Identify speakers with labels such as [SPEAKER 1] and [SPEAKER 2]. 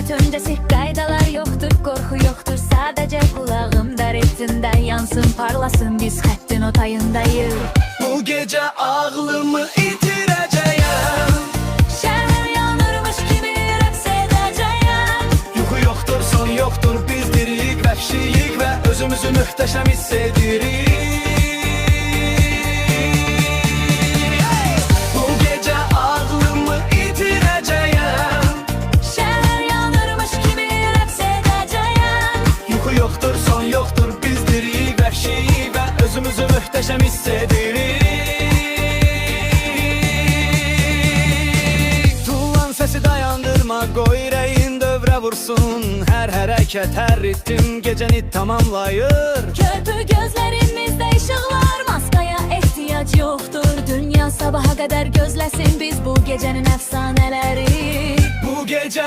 [SPEAKER 1] həyat öncəsi qaydalar yoxdur, qorxu yoxdur. Sadəcə qulağımda ritmdə yansın, parlasın, biz xəttin o tayındayıq.
[SPEAKER 2] Bu gece ağlımı itirəcəyəm.
[SPEAKER 1] Şəhər yanırmış kimi rəqs edəcəyəm.
[SPEAKER 2] Yuxu yoxdur, son yoxdur, biz dirik, vəhşiyik və özümüzü möhtəşəm hiss edirik. Bu gece ağlımı itirəcəyəm.
[SPEAKER 1] Şəhər yanırmış kimi rəqs edəcəyəm.
[SPEAKER 2] Yuxu yoxdur, son yoxdur, biz dirik, vəhşiyik və özümüzü möhtəşəm hiss edirik. Tuğlan səsi dayandırma, qoy ürəyin dövrə vursun. Hər hərəkət, hər ritm gecəni tamamlayır.
[SPEAKER 1] Körpü gözlərimizdə işıqlar, maskaya ehtiyac yoxdur. Dünya sabaha qədər gözləsin biz bu gecənin əfsanələri.
[SPEAKER 2] Bu gece